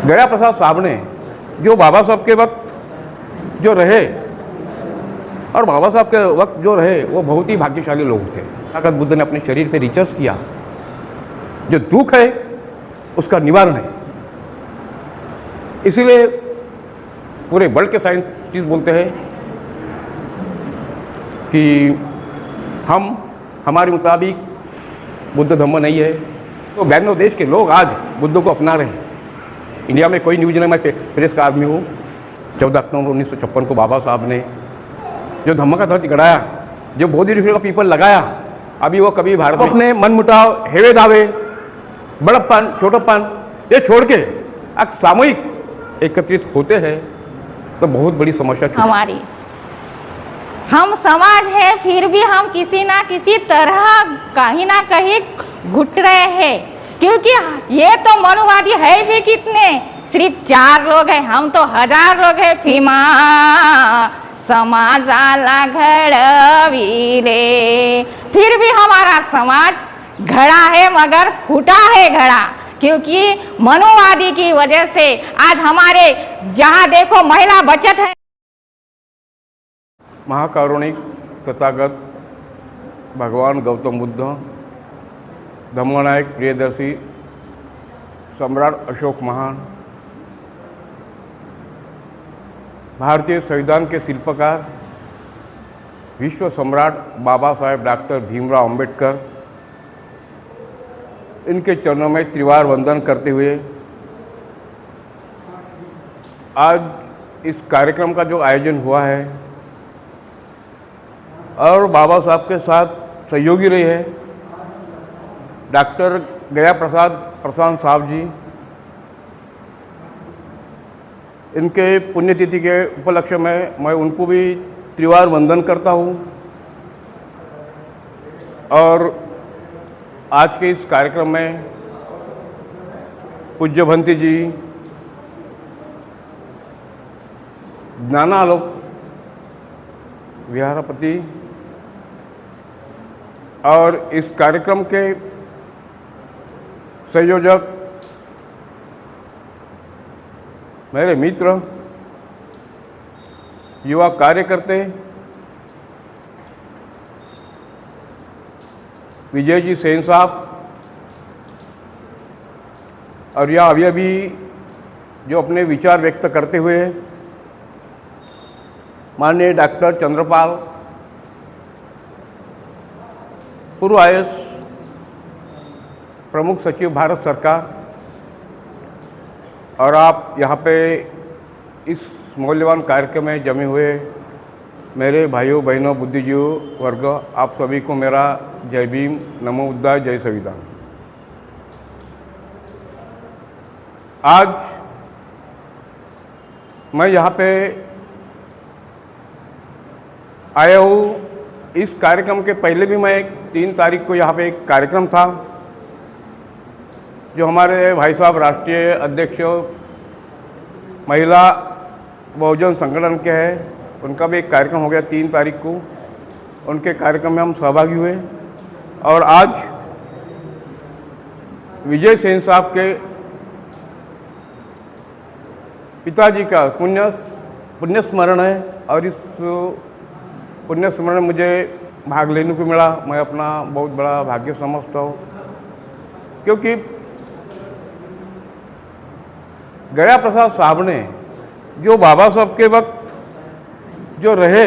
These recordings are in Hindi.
गया प्रसाद साहब ने जो बाबा साहब के वक्त जो रहे और बाबा साहब के वक्त जो रहे वो बहुत ही भाग्यशाली लोग थे। ताकत बुद्ध ने अपने शरीर पे रिसर्च किया, जो दुख है उसका निवारण है। इसीलिए पूरे वर्ल्ड के साइंटिस्ट बोलते हैं कि हमारे मुताबिक बुद्ध धम्म नहीं है। तो 92 देश के लोग आज बुद्ध को अपना रहे हैं। इंडिया में कोई न्यूज नहीं, मैं प्रेस का आदमी हूँ। 14 अक्टूबर 1956 को बाबा साहब ने जो धम्म का ध्वज गड़ाया, जो बोधि ऋषि का पीपल लगाया, अभी वो कभी भारत में अपने मन मुटाव, हेवे दावे, बड़प्पन, छोटप्पन ये छोड़ के अब सामूहिक एकत्रित होते हैं तो बहुत बड़ी समस्या हमारी हम समाज है, फिर भी हम किसी ना किसी तरह कहीं ना कहीं घुट रहे हैं। क्योंकि ये तो मनुवादी है भी कितने, सिर्फ 4 लोग हैं, हम तो 1000 लोग हैं। फीमा समाजाला घड़वीले, फिर भी हमारा समाज घड़ा है मगर फूटा है घड़ा। क्योंकि मनुवादी की वजह से आज हमारे जहाँ देखो महिला बचत है। महाकारुणिक तथागत भगवान गौतम बुद्ध, धम्मनायक प्रियदर्शी, सम्राट अशोक महान, भारतीय संविधान के शिल्पकार, विश्व सम्राट बाबा साहेब डॉक्टर भीमराव अंबेडकर, इनके चरणों में त्रिवार वंदन करते हुए आज इस कार्यक्रम का जो आयोजन हुआ है और बाबा साहब के साथ सहयोगी रहे हैं डॉक्टर गया प्रसाद प्रशांत साहब जी, इनके पुण्यतिथि के उपलक्ष्य में मैं उनको भी त्रिवार वंदन करता हूँ। और आज के इस कार्यक्रम में पूज्य भंती जी, ज्ञानालोक विहारपति और इस कार्यक्रम के संयोजक मेरे मित्र, युवा कार्यकर्ते विजय जी सेन साहब, और यह अभी जो अपने विचार व्यक्त करते हुए माननीय डॉक्टर चंद्रपाल, पूर्व आईएएस प्रमुख सचिव भारत सरकार, और आप यहाँ पे इस मूल्यवान कार्यक्रम में जमे हुए मेरे भाइयों बहनों बुद्धिजीवी वर्ग, आप सभी को मेरा जय भीम, नमो बुद्धाय, जय संविधान। आज मैं यहाँ पे आया हूँ। इस कार्यक्रम के पहले भी मैं 3 तारीख को यहाँ पे एक कार्यक्रम था जो हमारे भाई साहब राष्ट्रीय अध्यक्ष महिला बहुजन संगठन के हैं, उनका भी एक कार्यक्रम हो गया 3 तारीख को। उनके कार्यक्रम में हम सहभागी हुए और आज विजय सेन साहब के पिताजी का पुण्य स्मरण है और इस पुण्य स्मरण मुझे भाग लेने को मिला। मैं अपना बहुत बड़ा भाग्य समझता हूँ, क्योंकि गया प्रसाद साहब ने जो बाबा साहब के वक्त जो रहे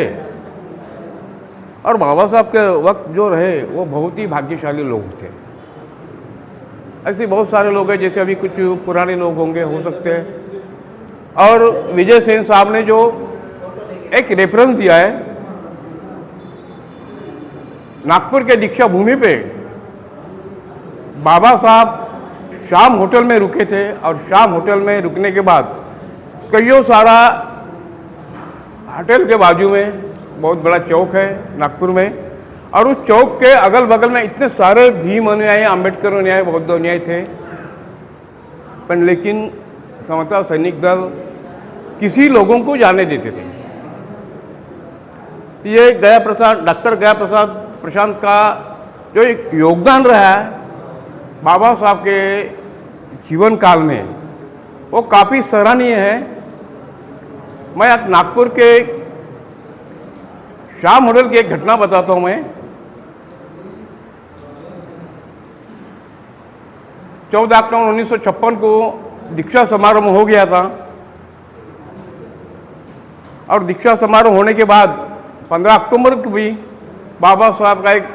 और बाबा साहब के वक्त जो रहे वो बहुत ही भाग्यशाली लोग थे। ऐसे बहुत सारे लोग हैं, जैसे अभी कुछ पुराने लोग होंगे, हो सकते हैं। और विजय सेन साहब ने जो एक रेफरेंस दिया है, नागपुर के दीक्षा भूमि पे बाबा साहब शाम होटल में रुके थे और शाम होटल में रुकने के बाद कईयों सारा होटल के बाजू में बहुत बड़ा चौक है नागपुर में, और उस चौक के अगल बगल में इतने सारे भीम अनुयायी, अम्बेडकर अनुयायी, बौद्ध अनुयायी थे। पर लेकिन समता सैनिक दल किसी लोगों को जाने देते थे। ये गया प्रसाद, डॉक्टर गया प्रसाद प्रशांत का जो एक योगदान रहा है बाबा साहब के जीवन काल में, वो काफ़ी सराहनीय है। मैं आज नागपुर के शाह मॉडल की एक घटना बताता हूँ। मैं 14 अक्टूबर 1956 को दीक्षा समारोह हो गया था और दीक्षा समारोह होने के बाद 15 अक्टूबर को भी बाबा साहब का एक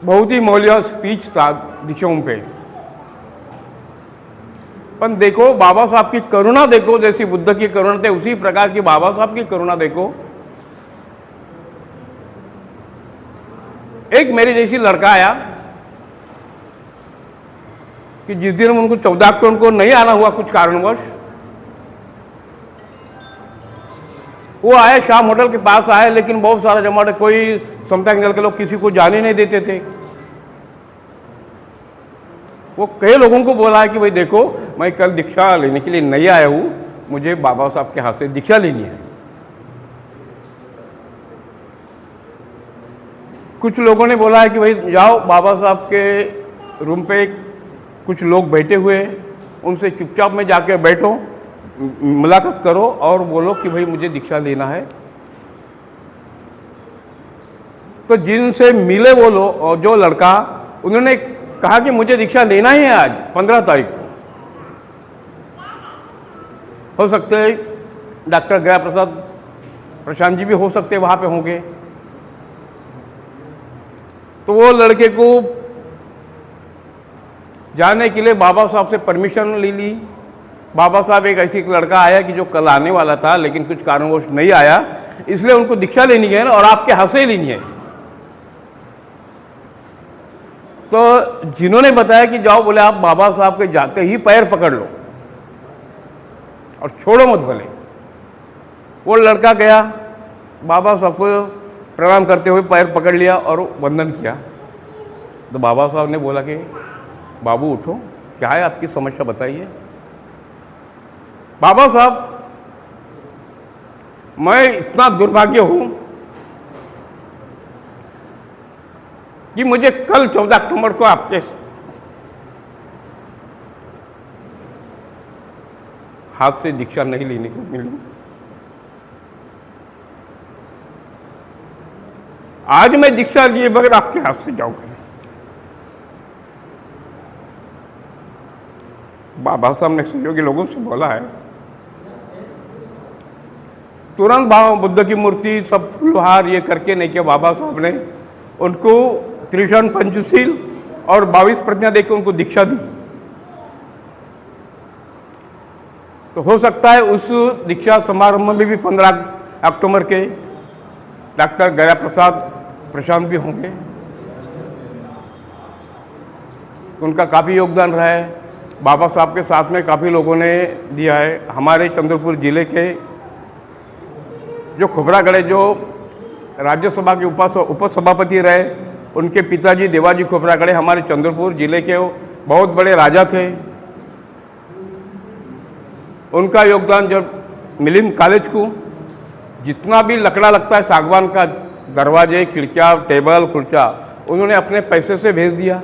बहुत ही मौलिया स्पीच था दीक्षाओं पे। पर देखो बाबा साहब की करुणा देखो, जैसी बुद्ध की करुणा थे उसी प्रकार की बाबा साहब की करुणा देखो। एक मेरे जैसी लड़का आया कि जिस दिन उनको 14 अक्टूबर को नहीं आना हुआ कुछ कारणवश, वो आए शाह होटल के पास आए, लेकिन बहुत सारा जमात कोई समता एंगल के लोग किसी को जाने नहीं देते थे। वो कई लोगों को बोला है कि भाई देखो मैं कल दीक्षा लेने के लिए नहीं आया हूं, मुझे बाबा साहब के हाथ से दीक्षा लेनी है। कुछ लोगों ने बोला है कि भाई जाओ बाबा साहब के रूम पे कुछ लोग बैठे हुए हैं, उनसे चुपचाप में जाके बैठो, मुलाकात करो और बोलो कि भाई मुझे दीक्षा लेना है। तो जिनसे मिले वो लोग और जो लड़का, उन्होंने कहा कि मुझे दीक्षा लेना ही है आज 15 तारीख को। हो सकते हैं डॉक्टर गया प्रसाद प्रशांत जी भी हो सकते वहाँ पे होंगे। तो वो लड़के को जाने के लिए बाबा साहब से परमिशन ले ली। बाबा साहब एक ऐसी लड़का आया कि जो कल आने वाला था लेकिन कुछ कारणवश नहीं आया, इसलिए उनको दीक्षा लेनी है और आपके हाथ से लेनी है। तो जिन्होंने बताया कि जाओ, बोले आप बाबा साहब के जाते ही पैर पकड़ लो और छोड़ो मत भले। वो लड़का गया, बाबा साहब को प्रणाम करते हुए पैर पकड़ लिया और वंदन किया। तो बाबा साहब ने बोला कि बाबू उठो, क्या है आपकी समस्या बताइए। बाबा साहब, मैं इतना दुर्भाग्य हूं कि मुझे कल 14 अक्टूबर को आपके हाथ से दीक्षा नहीं लेने को मिली। आज मैं दीक्षा लिए बगैर आपके हाथ से जाऊंगा। बाबा साहब ने सहयोगी लोगों से बोला है, तुरंत बुद्ध की मूर्ति सब फुलहार ये करके नहीं किया। बाबा साहब ने उनको त्रिशरण पंचशील और 22 प्रतिज्ञा देकर उनको दीक्षा दी। तो हो सकता है उस दीक्षा समारोह में भी 15 अक्टूबर के डॉक्टर गया प्रसाद प्रशांत भी होंगे। उनका काफ़ी योगदान रहा है। बाबा साहब के साथ में काफ़ी लोगों ने दिया है। हमारे चंद्रपुर जिले के जो खोबरागड़े जो राज्यसभा के उपसभापति रहे, उनके पिताजी देवाजी खोबरागड़े हमारे चंद्रपुर जिले के बहुत बड़े राजा थे। उनका योगदान जब मिलिंद कॉलेज को जितना भी लकड़ा लगता है सागवान का, दरवाजे, खिड़कियाँ, टेबल, कुर्चा, उन्होंने अपने पैसे से भेज दिया।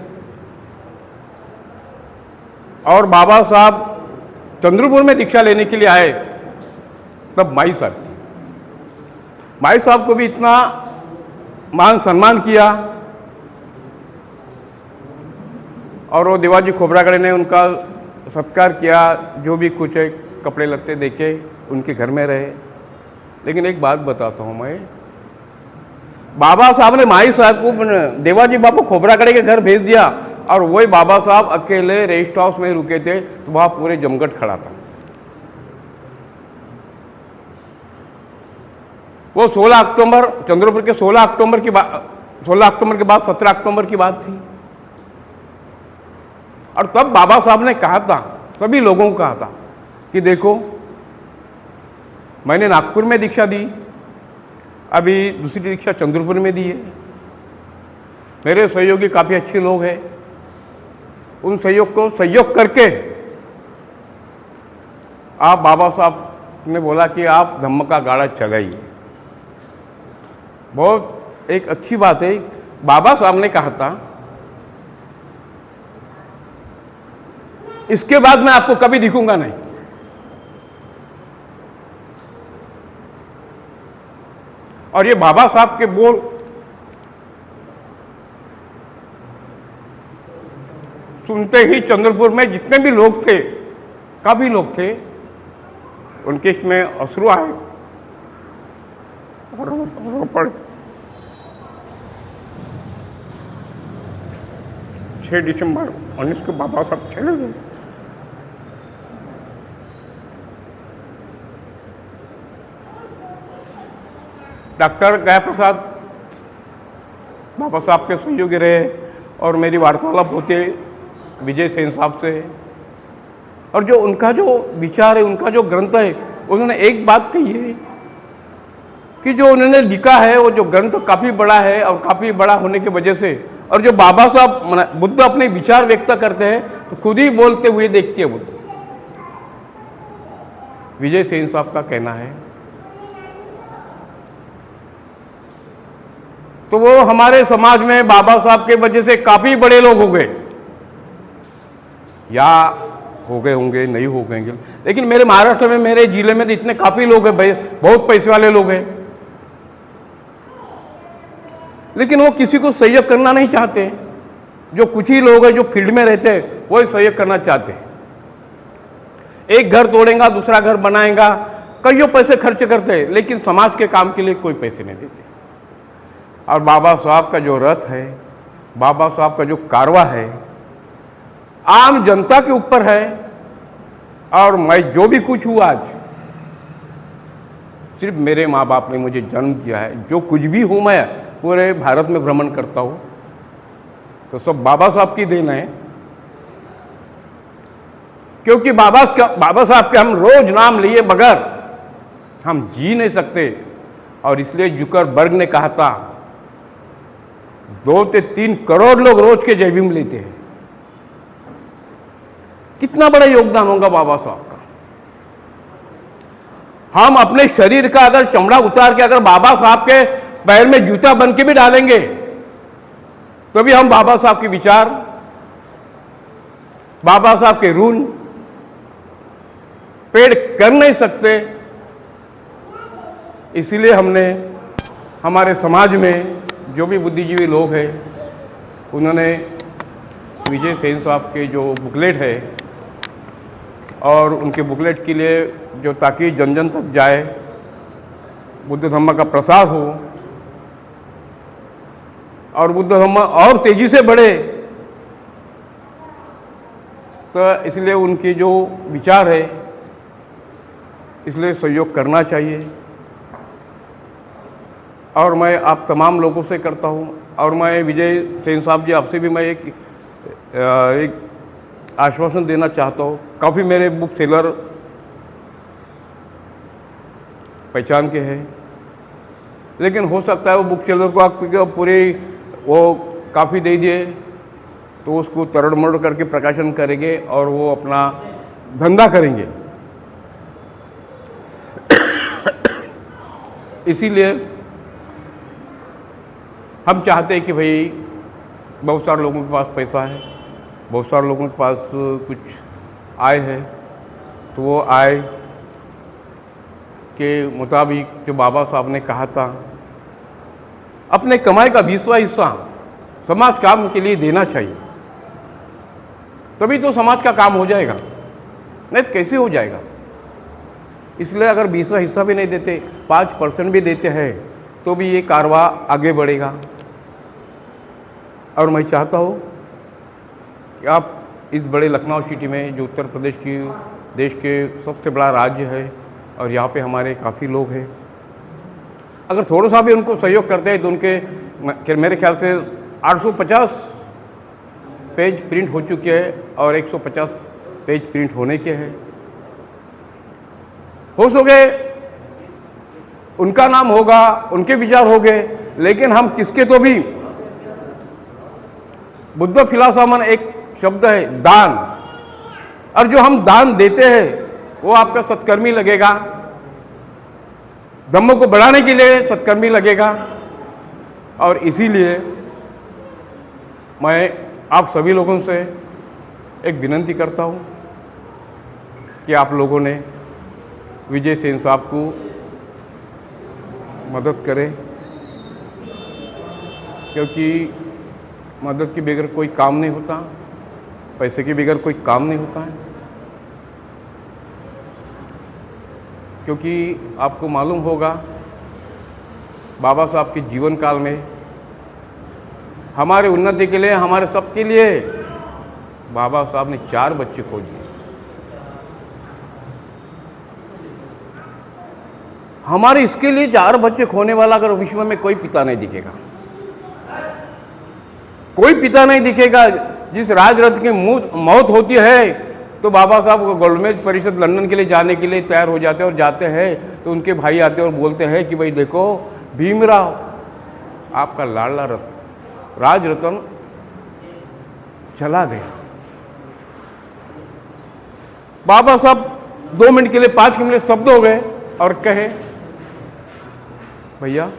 और बाबा साहब चंद्रपुर में दीक्षा लेने के लिए आए, तब माई साहब को भी इतना मान सम्मान किया और वो देवाजी खोबरागड़े ने उनका सत्कार किया। जो भी कुछ है कपड़े लत्ते देके उनके घर में रहे। लेकिन एक बात बताता हूँ मैं, बाबा साहब ने माई साहब को देवाजी बाबू खोबरागड़े के घर भेज दिया और वही बाबा साहब अकेले रेस्ट हाउस में रुके थे, तो वहाँ पूरे जमघट खड़ा था। वो 16 अक्टूबर चंद्रपुर के 16 अक्टूबर के बाद 17 अक्टूबर की बात थी। और तब बाबा साहब ने कहा था, सभी लोगों को कहा था कि देखो मैंने नागपुर में दीक्षा दी, अभी दूसरी दीक्षा चंद्रपुर में दी है। मेरे सहयोगी काफ़ी अच्छे लोग हैं, उन सहयोग को सहयोग करके आप बाबा साहब ने बोला कि आप धम्म का गाड़ा चलाइए। बहुत एक अच्छी बात है। बाबा साहब ने कहा था, इसके बाद मैं आपको कभी दिखूंगा नहीं। और ये बाबा साहब के बोल सुनते ही चंद्रपुर में जितने भी लोग थे, काफी लोग थे, उनके इसमें अश्रु आए और रो पड़े। 6 दिसंबर 19 को बाबा साहब चले गए। डॉक्टर गया प्रसाद बाबा साहब के सहयोगी रहे और मेरी वार्तालाप होती विजय सेन साहब से, और जो उनका जो विचार है, उनका जो ग्रंथ है, उन्होंने एक बात कही है कि जो उन्होंने लिखा है वो जो ग्रंथ काफ़ी बड़ा है, और काफ़ी बड़ा होने की वजह से, और जो बाबा साहब बुद्ध अपने विचार व्यक्त करते हैं तो खुद ही बोलते हुए देखते हैं बुद्ध। विजय सेन साहब का कहना है। तो वो हमारे समाज में बाबा साहब के वजह से काफ़ी बड़े लोग हो गए, या हो गए होंगे, नहीं हो गए, लेकिन मेरे महाराष्ट्र में, मेरे जिले में तो इतने काफ़ी लोग हैं, बहुत पैसे वाले लोग हैं, लेकिन वो किसी को सहयोग करना नहीं चाहते। जो कुछ ही लोग हैं जो फील्ड में रहते हैं वो ही सहयोग करना चाहते हैं। एक घर तोड़ेगा, दूसरा घर बनाएगा, कईयों पैसे खर्च करते हैं, लेकिन समाज के काम के लिए कोई पैसे नहीं देते। और बाबा साहब का जो रथ है, बाबा साहब का जो कारवा है, आम जनता के ऊपर है। और मैं जो भी कुछ हूँ आज, सिर्फ मेरे माँ बाप ने मुझे जन्म दिया है। जो कुछ भी हूँ मैं पूरे भारत में भ्रमण करता हूँ तो सब बाबा साहब की देन है, क्योंकि बाबा साहब के हम रोज नाम लिए बगैर हम जी नहीं सकते। और इसलिए जुकरबर्ग ने कहा था 2 से 3 करोड़ लोग रोज के जय भीम लेते हैं। कितना बड़ा योगदान होगा बाबा साहब का। हम अपने शरीर का अगर चमड़ा उतार के अगर बाबा साहब के पैर में जूता बन के भी डालेंगे तो भी हम बाबा साहब के विचार, बाबा साहब के ऋण पेड़ कर नहीं सकते। इसीलिए हमने हमारे समाज में जो भी बुद्धिजीवी लोग हैं, उन्होंने विजय सेन साहब के जो बुकलेट है, और उनके बुकलेट के लिए जो ताकि जन जन तक जाए, बुद्ध धर्म का प्रसार हो और बुद्ध धर्म और तेजी से बढ़े, तो इसलिए उनके जो विचार है, इसलिए सहयोग करना चाहिए। और मैं आप तमाम लोगों से करता हूँ। और मैं विजय सेन साहब जी, आपसे भी मैं एक आश्वासन देना चाहता हूँ। काफ़ी मेरे बुक सेलर पहचान के हैं, लेकिन हो सकता है वो बुक सेलर को आप पूरी वो काफ़ी दे दिए तो उसको तरड़-मरड़ करके प्रकाशन करेंगे और वो अपना धंधा करेंगे। इसीलिए हम चाहते हैं कि भाई बहुत सारे लोगों के पास पैसा है, बहुत सारे लोगों के पास कुछ आय है, तो वो आय के मुताबिक जो बाबा साहब ने कहा था, अपने कमाई का 20वां हिस्सा समाज काम के लिए देना चाहिए, तभी तो समाज का काम हो जाएगा, नहीं तो कैसे हो जाएगा। इसलिए अगर 20वां हिस्सा भी नहीं देते, 5% भी देते हैं, तो भी ये कारवा आगे बढ़ेगा। और मैं चाहता हूँ कि आप इस बड़े लखनऊ सिटी में, जो उत्तर प्रदेश की देश के सबसे बड़ा राज्य है, और यहाँ पे हमारे काफ़ी लोग हैं, अगर थोड़ा सा भी उनको सहयोग करते हैं तो उनके मेरे ख्याल से 850 पेज प्रिंट हो चुके हैं और 150 पेज प्रिंट होने के हैं। हो सके उनका नाम होगा, उनके विचार हो गए, लेकिन हम किसके तो भी बुद्ध फिलॉसफर एक शब्द है दान, और जो हम दान देते हैं वो आपका सत्कर्मी लगेगा, धम्म को बढ़ाने के लिए सत्कर्मी लगेगा। और इसीलिए मैं आप सभी लोगों से एक विनती करता हूँ कि आप लोगों ने विजय सेन साहब को मदद करें। क्योंकि मदद के बगैर कोई काम नहीं होता, पैसे के बगैर कोई काम नहीं होता है। क्योंकि आपको मालूम होगा बाबा साहब के जीवन काल में हमारे उन्नति के लिए, हमारे सबके लिए बाबा साहब ने 4 बच्चे खो दिए। हमारे इसके लिए 4 बच्चे खोने वाला अगर विश्व में कोई पिता नहीं दिखेगा, कोई पिता नहीं दिखेगा। जिस राजरत्न की मौत होती है तो बाबा साहब गोलमेज परिषद लंदन के लिए जाने के लिए तैयार हो जाते हैं, और जाते हैं तो उनके भाई आते हैं और बोलते हैं कि भाई देखो भीमराव, आपका लाडला राजरत्न चला गया। बाबा साहब 2 मिनट के लिए, 5 मिनट स्तब्ध हो गए और कहे भैया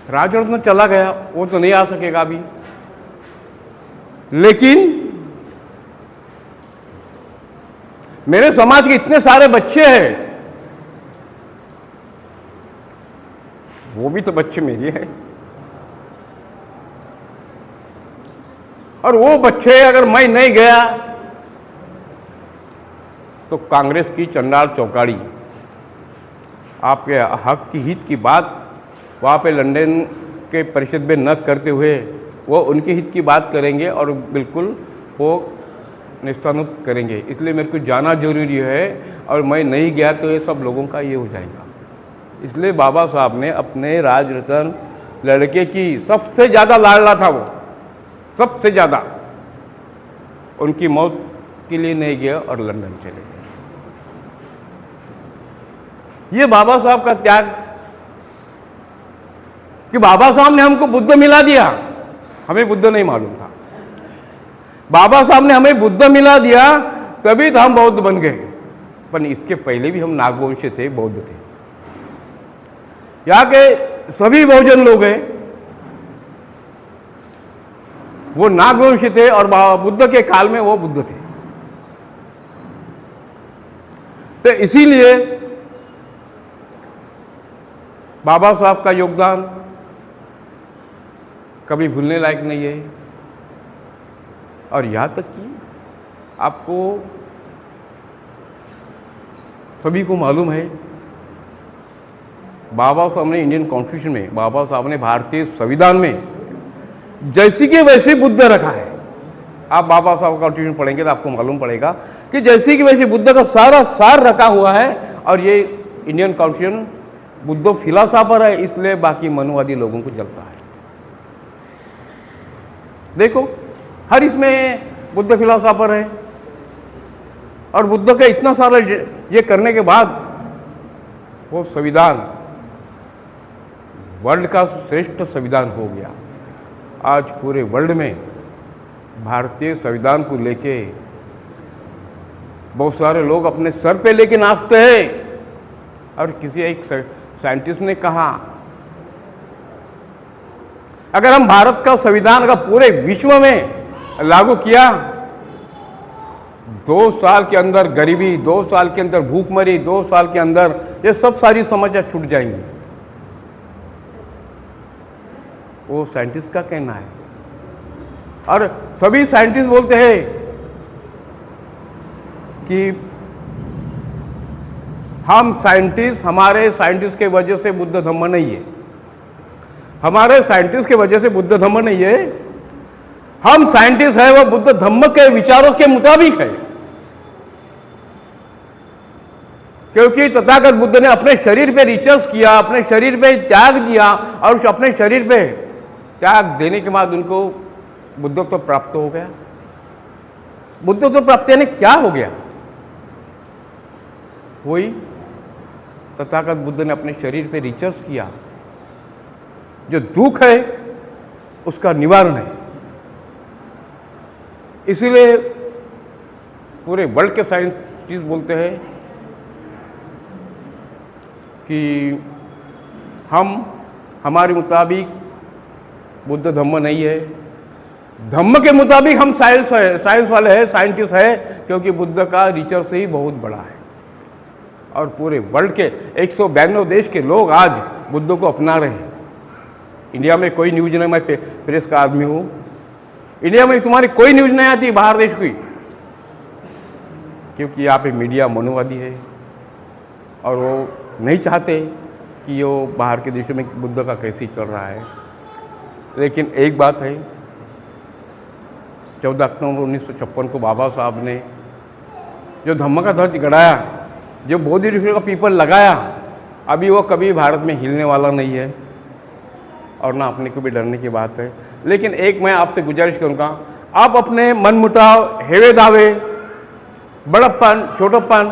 राजरत्न चला गया, वो तो नहीं आ सकेगा अभी, लेकिन मेरे समाज के इतने सारे बच्चे हैं, वो भी तो बच्चे मेरे हैं, और वो बच्चे अगर मैं नहीं गया तो कांग्रेस की चंडाल चौकाड़ी आपके हक की हित की बात वहाँ पे लंदन के परिषद में न करते हुए वो उनके हित की बात करेंगे और बिल्कुल वो निस्तानुत करेंगे। इसलिए मेरे को जाना जरूरी है, और मैं नहीं गया तो ये सब लोगों का ये हो जाएगा। इसलिए बाबा साहब ने अपने राजरत्न लड़के की सबसे ज़्यादा लाडला था, वो सबसे ज़्यादा, उनकी मौत के लिए नहीं गया और लंदन चले गए। ये बाबा साहब का त्याग, कि बाबा साहब ने हमको बुद्ध मिला दिया, हमें बुद्ध नहीं मालूम था, बाबा साहब ने हमें बुद्ध मिला दिया तभी तो हम बौद्ध बन गए। पर इसके पहले भी हम नागवंशी थे, बौद्ध थे। यहाँ के सभी बहुजन लोग हैं वो नागवंशी थे, और बुद्ध के काल में वो बुद्ध थे। तो इसीलिए बाबा साहब का योगदान कभी भूलने लायक नहीं है। और यहाँ तक कि आपको सभी को मालूम है, बाबा साहब ने इंडियन कॉन्स्टिट्यूशन में, बाबा साहब ने भारतीय संविधान में जैसी के वैसे बुद्ध रखा है। आप बाबा साहब का कॉन्स्टिट्यूशन पढ़ेंगे तो आपको मालूम पड़ेगा कि जैसी की वैसे बुद्ध का सारा सार रखा हुआ है। और ये इंडियन कॉन्स्टिट्यूशन बुद्ध फिलासफर है, इसलिए बाकी मनुवादी लोगों को जलता है। देखो हर इसमें बुद्ध फिलासफर है, और बुद्ध का इतना सारा ये करने के बाद वो संविधान वर्ल्ड का श्रेष्ठ संविधान हो गया। आज पूरे वर्ल्ड में भारतीय संविधान को लेके बहुत सारे लोग अपने सर पे लेके नाचते हैं। और किसी एक साइंटिस्ट ने कहा, अगर हम भारत का संविधान का पूरे विश्व में लागू किया, 2 साल के अंदर गरीबी, 2 साल के अंदर भूखमरी, 2 साल के अंदर ये सब सारी समस्या छूट जाएंगी। वो साइंटिस्ट का कहना है। और सभी साइंटिस्ट बोलते हैं कि हम साइंटिस्ट, हमारे साइंटिस्ट के वजह से बुद्ध धम्म नहीं है, हमारे साइंटिस्ट के वजह से बुद्ध धम्म नहीं है। हम साइंटिस्ट है वो बुद्ध धम्म के विचारों के मुताबिक है। क्योंकि तथागत बुद्ध ने अपने शरीर पे रिसर्च किया, अपने शरीर पे त्याग दिया, और अपने शरीर पे त्याग देने के बाद उनको बुद्धत्व प्राप्त हो गया। बुद्धत्व प्राप्त यानी क्या हो गया? वही तथागत बुद्ध ने अपने शरीर पे रिसर्च किया, जो दुख है उसका निवारण है। इसीलिए पूरे वर्ल्ड के साइंटिस्ट बोलते हैं कि हमारे मुताबिक बुद्ध धम्म नहीं है, धम्म के मुताबिक हम साइंस वाले हैं, साइंटिस्ट है, क्योंकि बुद्ध का रिसर्च ही बहुत बड़ा है। और पूरे वर्ल्ड के 192 देश के लोग आज बुद्ध को अपना रहे हैं। इंडिया में कोई न्यूज़ नहीं, मैं प्रेस का आदमी हूँ, इंडिया में तुम्हारी कोई न्यूज़ नहीं आती बाहर देश की, क्योंकि यहाँ पे मीडिया मनुवादी है और वो नहीं चाहते कि वो बाहर के देशों में बुद्ध का कैसे चल रहा है। लेकिन एक बात है, 14 अक्टूबर 1956 को बाबा साहब ने जो धम्म का ध्वज गड़ाया, जो बौद्ध ऋषियों का पीपल लगाया, अभी वो कभी भारत में हिलने वाला नहीं है और ना अपने को भी डरने की बात है। लेकिन एक मैं आपसे गुजारिश करूँगा, आप अपने मन मुटाव, हेवे दावे, बड़प्पन, छोटप्पन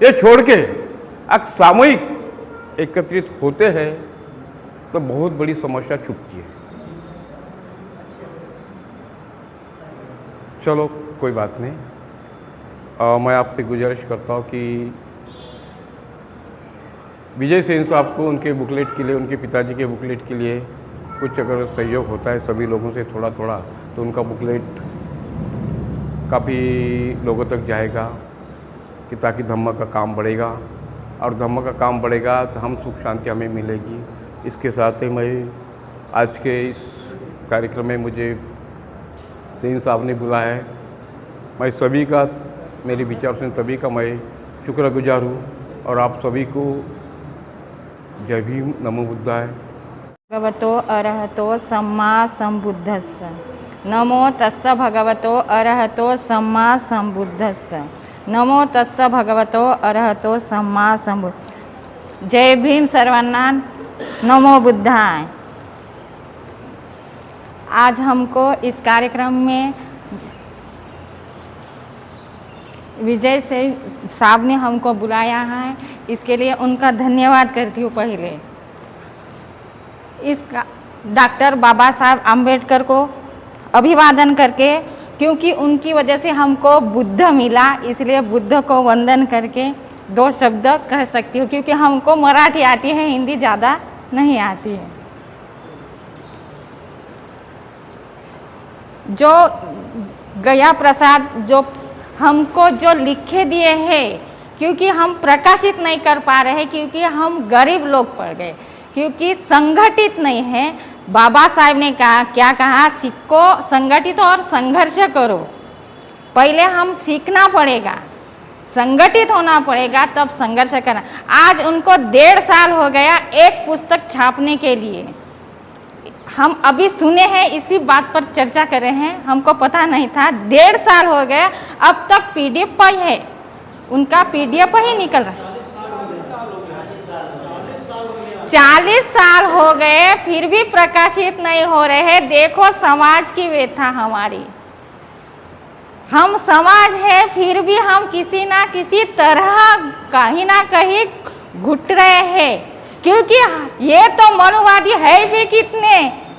ये छोड़ के अगर सामूहिक एकत्रित होते हैं तो बहुत बड़ी समस्या छुपती है। चलो कोई बात नहीं, मैं आपसे गुजारिश करता हूँ कि विजय सेन साहब को उनके बुकलेट के लिए, उनके पिताजी के बुकलेट के लिए कुछ अगर सहयोग होता है सभी लोगों से थोड़ा थोड़ा, तो उनका बुकलेट काफ़ी लोगों तक जाएगा कि ताकि धम्म का काम बढ़ेगा, और धम्म का काम बढ़ेगा तो हम सुख शांति हमें मिलेगी। इसके साथ ही मैं आज के इस कार्यक्रम में मुझे सेन साहब ने बुलाया है, मैं सभी का, मेरे विचार से सभी का मैं शुक्रगुजार हूँ, और आप सभी को जय भीम, नमो बुद्धाय। भगवतो अरहतो सम्मा संबुद्धस्स। नमो तस्स भगवतो अरहतो सम्मा संबुद्धस्स। नमो तस्स भगवतो अरहतो सम्मा संबुद्ध। जय भीम सर्वांना, नमो बुद्धाय। आज हमको इस कार्यक्रम में विजय से साहब ने हमको बुलाया है, इसके लिए उनका धन्यवाद करती हूँ। पहले इसका डॉक्टर बाबा साहब आम्बेडकर को अभिवादन करके, क्योंकि उनकी वजह से हमको बुद्ध मिला, इसलिए बुद्ध को वंदन करके 2 शब्द कह सकती हूँ, क्योंकि हमको मराठी आती है, हिंदी ज़्यादा नहीं आती है। जो गया प्रसाद जो हमको जो लिखे दिए हैं, क्योंकि हम प्रकाशित नहीं कर पा रहे हैं, क्योंकि हम गरीब लोग पड़ गए, क्योंकि संगठित नहीं है। बाबा साहब ने कहा, क्या कहा, सीखो, संगठित और संघर्ष करो। पहले हम सीखना पड़ेगा, संगठित होना पड़ेगा, तब संघर्ष करना। आज उनको 1.5 साल हो गया एक पुस्तक छापने के लिए। हम अभी सुने हैं, इसी बात पर चर्चा कर रहे हैं, हमको पता नहीं था। 1.5 साल हो गया, अब तक PDF पर है, उनका PDF ही निकल रहा है। 40 साल हो गए फिर भी प्रकाशित नहीं हो रहे। देखो समाज की व्यथा हमारी, हम समाज है फिर भी हम किसी ना किसी तरह कहीं ना कहीं घुट रहे हैं, क्योंकि ये तो मनुवादी है भी कितने,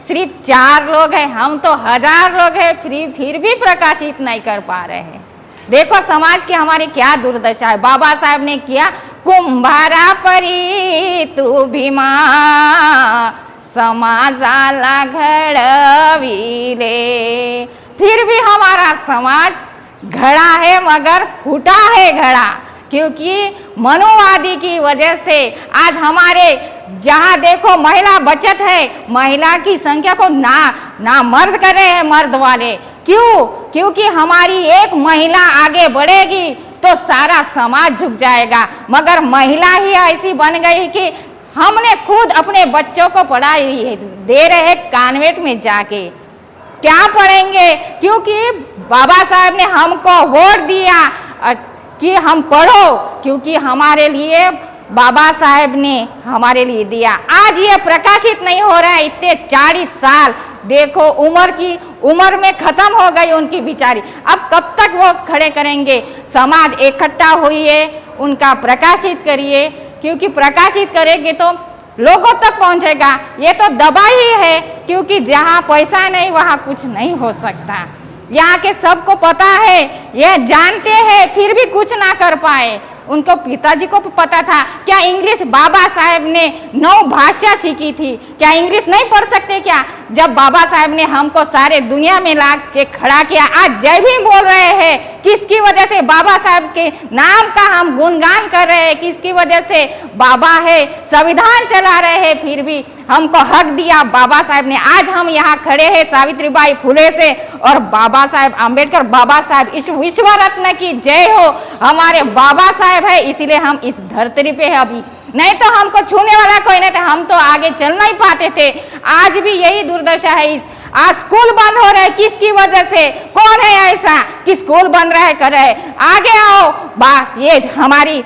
सिर्फ 4 लोग हैं, हम तो 1000 लोग हैं, फिर भी प्रकाशित नहीं कर पा रहे हैं। देखो समाज की हमारी क्या दुर्दशा है। बाबा साहब ने किया, कुंभारा परी तू भीमा समाजाला घडविले। फिर भी हमारा समाज घड़ा है मगर फूटा है घड़ा, क्योंकि मनुवादी की वजह से आज हमारे जहाँ देखो महिला बचत है, महिला की संख्या को ना मर्द कर रहे हैं, मर्द वाले। क्यों? क्योंकि हमारी एक महिला आगे बढ़ेगी तो सारा समाज झुक जाएगा। मगर महिला ही ऐसी बन गई कि हमने खुद अपने बच्चों को पढ़ाई दे रहे कॉन्वेंट में जाके, क्या पढ़ेंगे? क्योंकि बाबा साहब ने हमको वोट दिया कि हम पढ़ो, क्योंकि हमारे लिए बाबा साहब ने हमारे लिए दिया। आज ये प्रकाशित नहीं हो रहा है, इतने 40 साल देखो उम्र में खत्म हो गई उनकी बिचारी। अब कब तक वो खड़े करेंगे? समाज इकट्ठा हुई है, उनका प्रकाशित करिए, क्योंकि प्रकाशित करेंगे तो लोगों तक पहुंचेगा। ये तो दबाई ही है, क्योंकि जहाँ पैसा नहीं वहाँ कुछ नहीं हो सकता। यहाँ के सबको पता है, ये जानते हैं, फिर भी कुछ ना कर पाए। उनको पिताजी को भी पता था। क्या इंग्लिश बाबा साहेब ने 9 भाषा सीखी थी, क्या इंग्लिश नहीं पढ़ सकते क्या? जब बाबा साहेब ने हमको सारे दुनिया में ला के खड़ा किया, आज जय भीम बोल रहे हैं, किसकी वजह से? बाबा साहेब के नाम का हम गुणगान कर रहे हैं, किसकी वजह से? बाबा है, संविधान चला रहे हैं, फिर भी हमको हक दिया बाबा साहेब ने। आज हम यहाँ खड़े हैं सावित्रीबाई फुले से और बाबा साहेब आम्बेडकर, बाबा साहेब इस विश्व रत्न की जय हो। हमारे बाबा साहेब है, इसीलिए हम इस धरती पे है अभी, नहीं तो हमको छूने वाला कोई नहीं था, हम तो आगे चल नहीं पाते थे। आज भी यही दुर्दशा है। इस आज स्कूल बंद हो रहे, किसकी वजह से? कौन है ऐसा कि स्कूल बंद रहे कर रहे? आगे आओ ये हमारी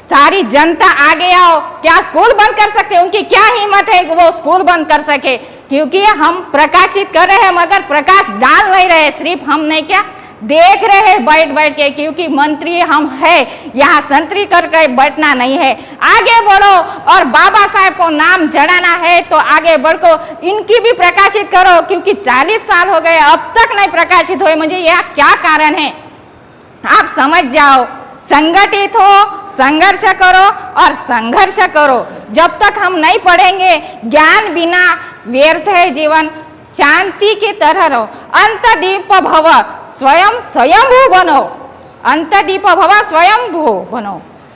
सारी जनता आगे आओ, क्या स्कूल बंद कर सकते? उनकी क्या हिम्मत है कि वो स्कूल बंद कर सके? क्योंकि हम प्रकाशित कर रहे हैं मगर प्रकाश डाल नहीं रहे, सिर्फ हम नहीं क्या देख रहे हैं बैठ बैठ के, क्योंकि मंत्री हम है, यहाँ संतरी करके बैठना नहीं है। आगे बढ़ो और बाबा साहेब को नाम जड़ाना है तो आगे बढ़ो, इनकी भी प्रकाशित करो, क्योंकि 40 साल हो गए अब तक नहीं प्रकाशित हुए। मुझे यह क्या कारण है आप समझ जाओ। संगठित हो, संघर्ष करो और संघर्ष करो। जब तक हम नहीं पढ़ेंगे, ज्ञान बिना व्यर्थ है जीवन, शांति की तरह रहो। अंतदीप भव स्वयं स्वयंभू बनो, अंतदीप भव स्वयंभू बनो,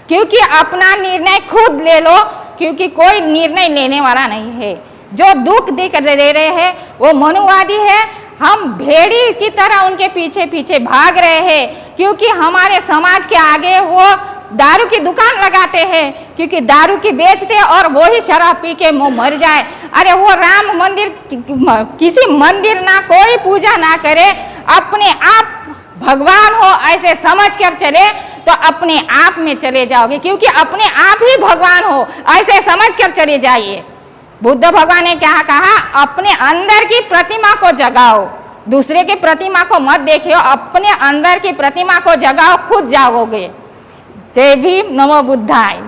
क्योंकि अपना निर्णय खुद ले लो, क्योंकि कोई निर्णय लेने वाला नहीं है। जो दुख दे रहे हैं वो मनुवादी है, हम भेड़ी की तरह उनके पीछे पीछे भाग रहे हैं, क्योंकि हमारे समाज के आगे वो दारू की दुकान लगाते हैं, क्योंकि दारू की बेचते और वो ही शराब पी के मर जाए। अरे वो राम मंदिर किसी मंदिर ना कोई पूजा ना करे, अपने आप भगवान हो ऐसे समझ कर चले तो अपने आप में चले जाओगे, क्योंकि अपने आप ही भगवान हो ऐसे समझ कर चले जाइए। बुद्ध भगवान ने क्या कहा? अपने अंदर की प्रतिमा को जगाओ, दूसरे की प्रतिमा को मत देखियो, अपने अंदर की प्रतिमा को जगाओ, खुद जाओगे। जय भीम, नमो बुद्धाय।